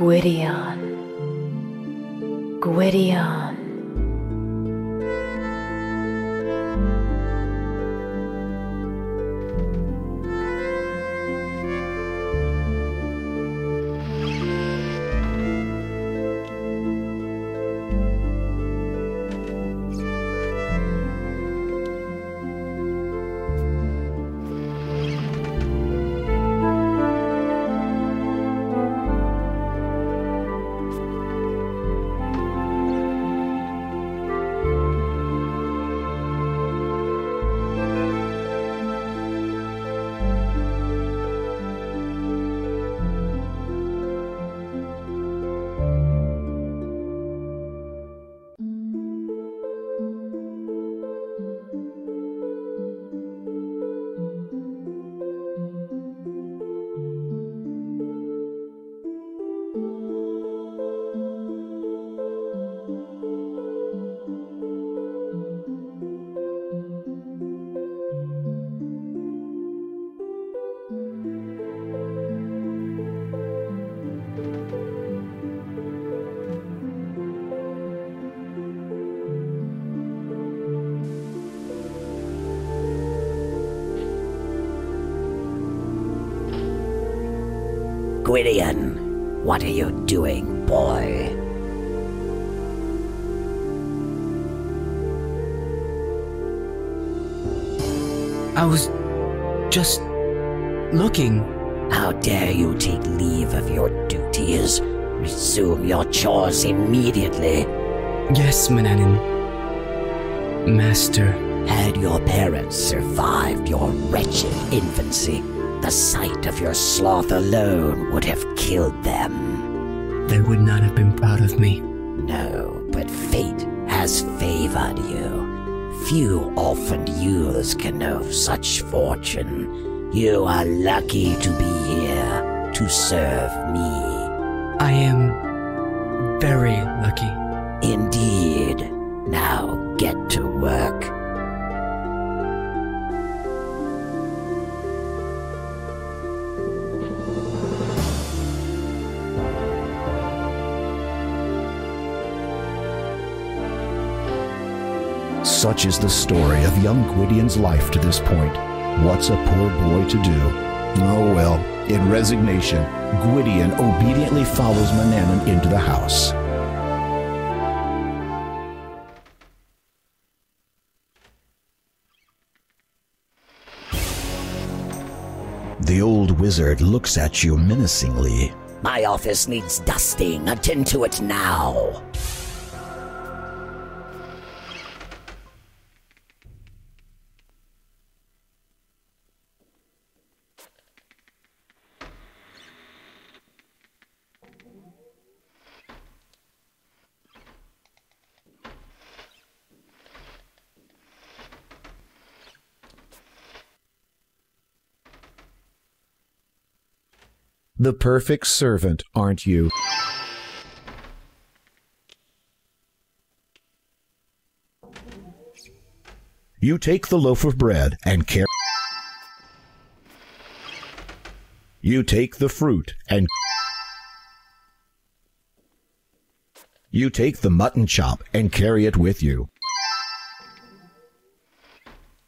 Gwydion. Gwydion. Gwydion, what are you doing, boy? I was just looking. How dare you take leave of your duties? Resume your chores immediately. Yes, Mananin. Master. Had your parents survived your wretched infancy, the sight of your sloth alone would have killed them. They would not have been proud of me. No, but fate has favored you. Few orphaned youths can know such fortune. You are lucky to be here to serve me. I am very lucky. Indeed. Now get to work. Such is the story of young Gwydion's life to this point. What's a poor boy to do? Oh well, in resignation, Gwydion obediently follows Mananin into the house. The old wizard looks at you menacingly. My office needs dusting. Attend to it now. The perfect servant, aren't you? You take the loaf of bread and carry. You take the fruit and. You take the mutton chop and carry it with you.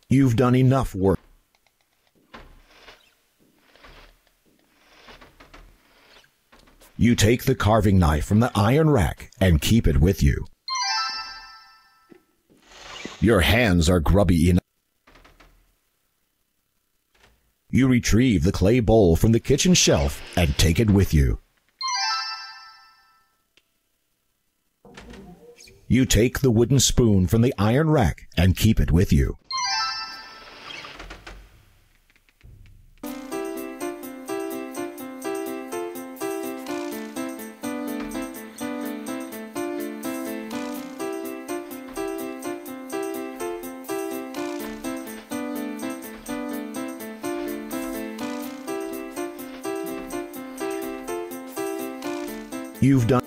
You've done enough work. You take the carving knife from the iron rack and keep it with you. Your hands are grubby enough. You retrieve the clay bowl from the kitchen shelf and take it with you. You take the wooden spoon from the iron rack and keep it with you. You've done.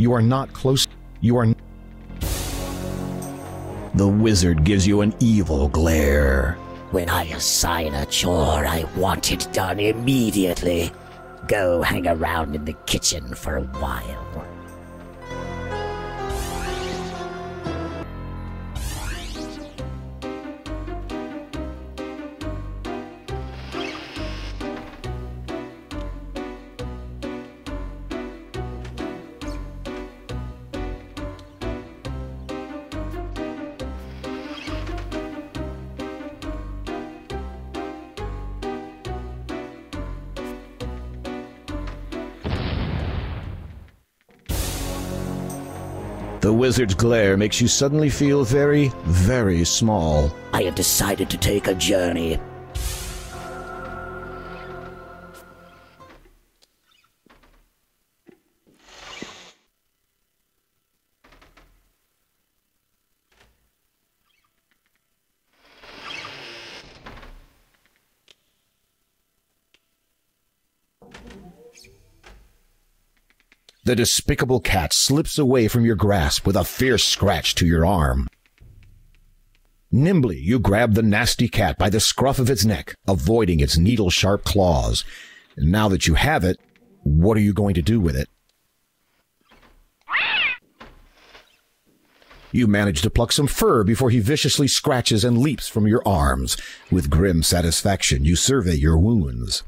You are not close. You are. The wizard gives you an evil glare. When I assign a chore, I want it done immediately. Go hang around in the kitchen for a while. The wizard's glare makes you suddenly feel very, very small. I have decided to take a journey. The despicable cat slips away from your grasp with a fierce scratch to your arm. Nimbly, you grab the nasty cat by the scruff of its neck, avoiding its needle-sharp claws. And now that you have it, what are you going to do with it? You manage to pluck some fur before he viciously scratches and leaps from your arms. With grim satisfaction, you survey your wounds.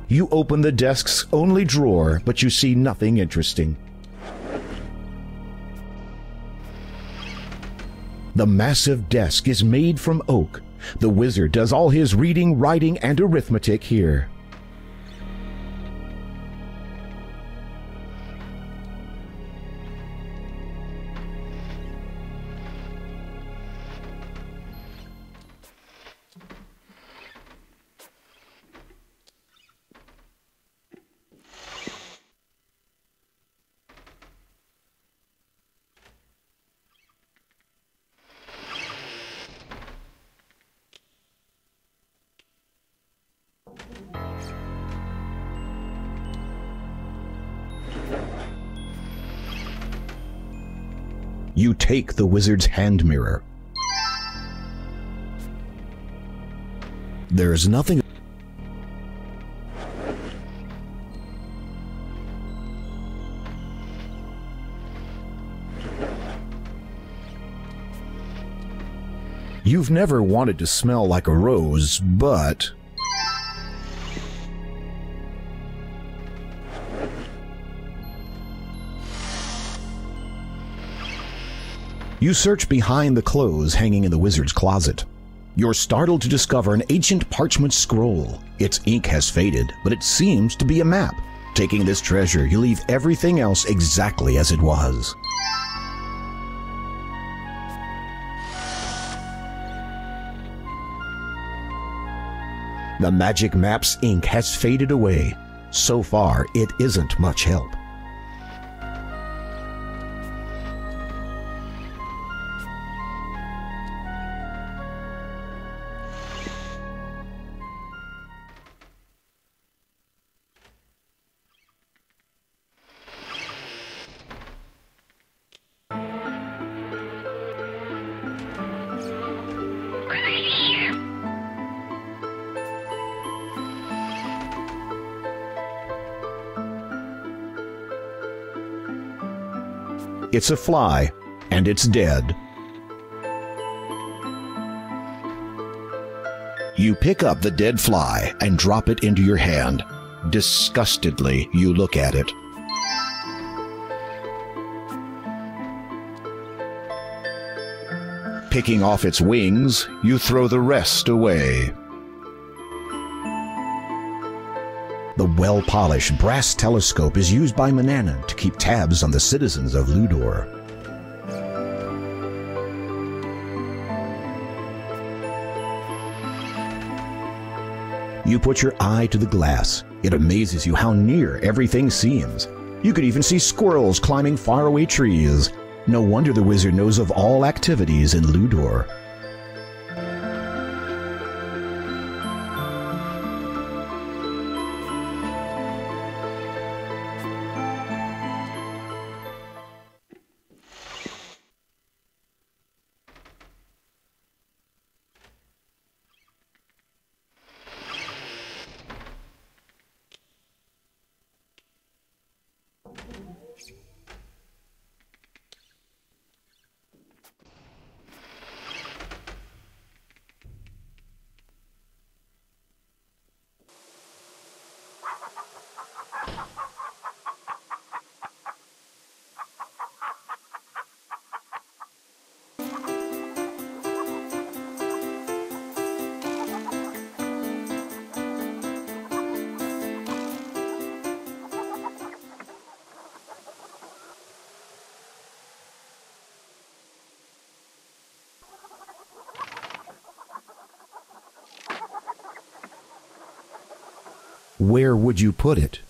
You open the desk's only drawer, but you see nothing interesting. The massive desk is made from oak. The wizard does all his reading, writing, and arithmetic here. You take the wizard's hand mirror. There's nothing. You've never wanted to smell like a rose, but you search behind the clothes hanging in the wizard's closet. You're startled to discover an ancient parchment scroll. Its ink has faded, but it seems to be a map. Taking this treasure, you leave everything else exactly as it was. The magic map's ink has faded away. So far, it isn't much help. It's a fly, and it's dead. You pick up the dead fly and drop it into your hand. Disgustedly, you look at it. Picking off its wings, you throw the rest away. The well-polished brass telescope is used by Manannan to keep tabs on the citizens of Ludor. You put your eye to the glass. It amazes you how near everything seems. You could even see squirrels climbing faraway trees. No wonder the wizard knows of all activities in Ludor. Where would you put it?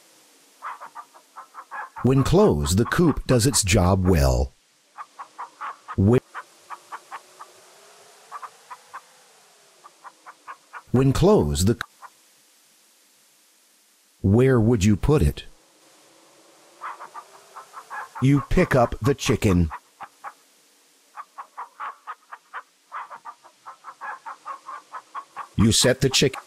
When closed, the coop does its job well. When closed, where would you put it? You pick up the chicken. You set the chicken.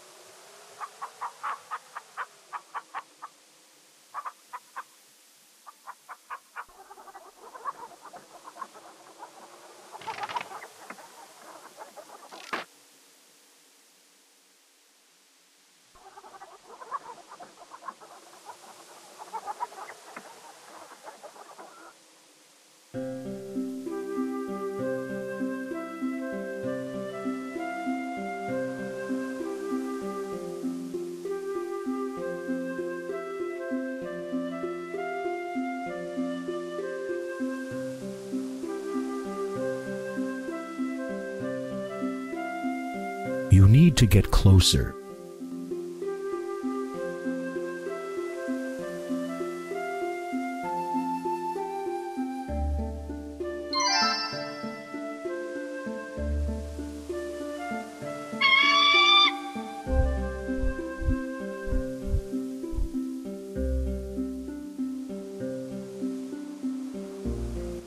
You need to get closer.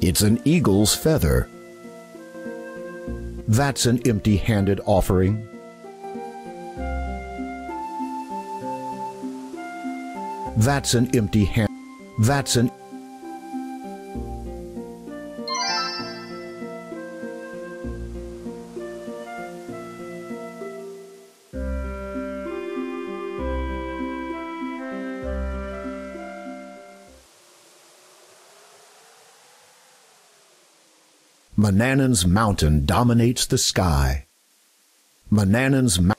It's an eagle's feather. That's an empty-handed offering. That's an empty hand. That's an... Manannan's mountain dominates the sky. Manannan's mountain.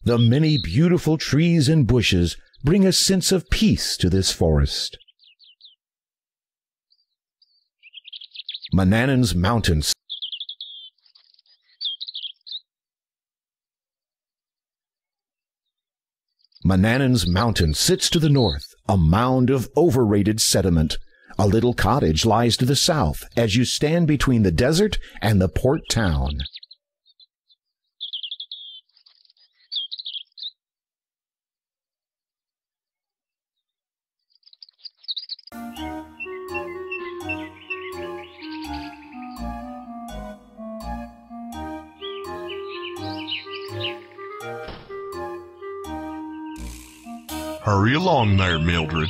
The many beautiful trees and bushes bring a sense of peace to this forest. Manannan's mountains. Manannan's Mountain sits to the north, a mound of overrated sediment. A little cottage lies to the south as you stand between the desert and the port town. Hurry along there, Mildred.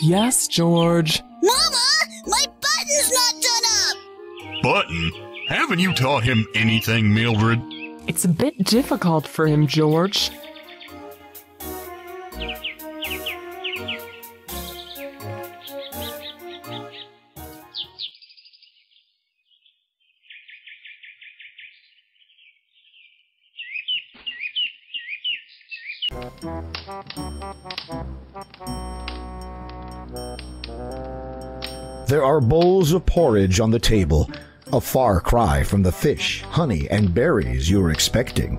Yes, George. Mama, my button's not done up! Button? Haven't you taught him anything, Mildred? It's a bit difficult for him, George. There are bowls of porridge on the table, a far cry from the fish, honey, and berries you're expecting.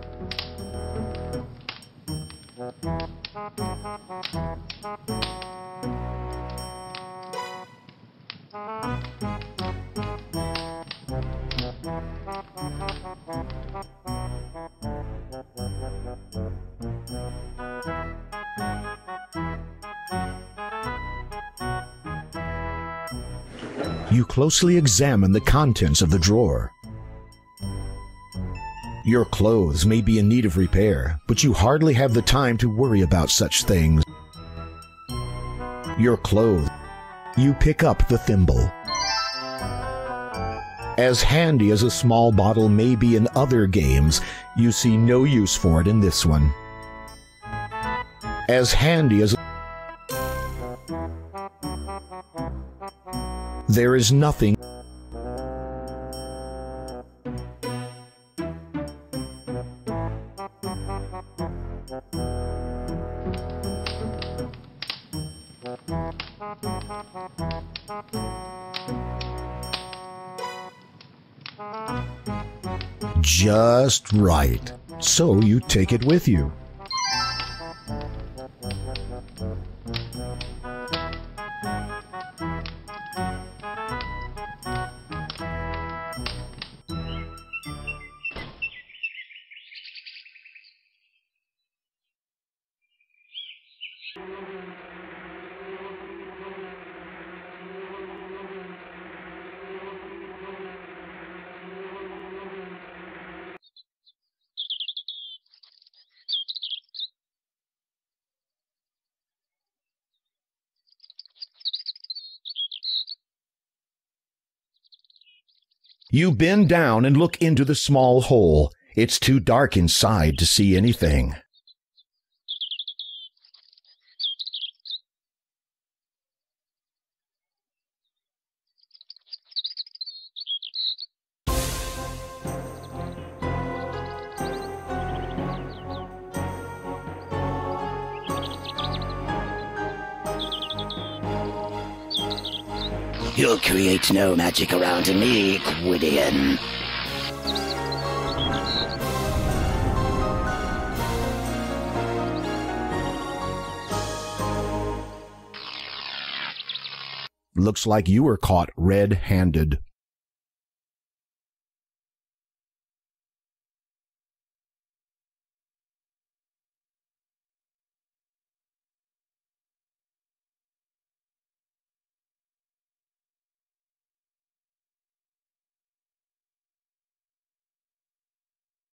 You closely examine the contents of the drawer. Your clothes may be in need of repair, but you hardly have the time to worry about such things. Your clothes. You pick up the thimble. As handy as a small bottle may be in other games, you see no use for it in this one. As handy as there is nothing. Just right. So you take it with you. You bend down and look into the small hole. It's too dark inside to see anything. You'll create no magic around me, Gwydion. Looks like you were caught red-handed.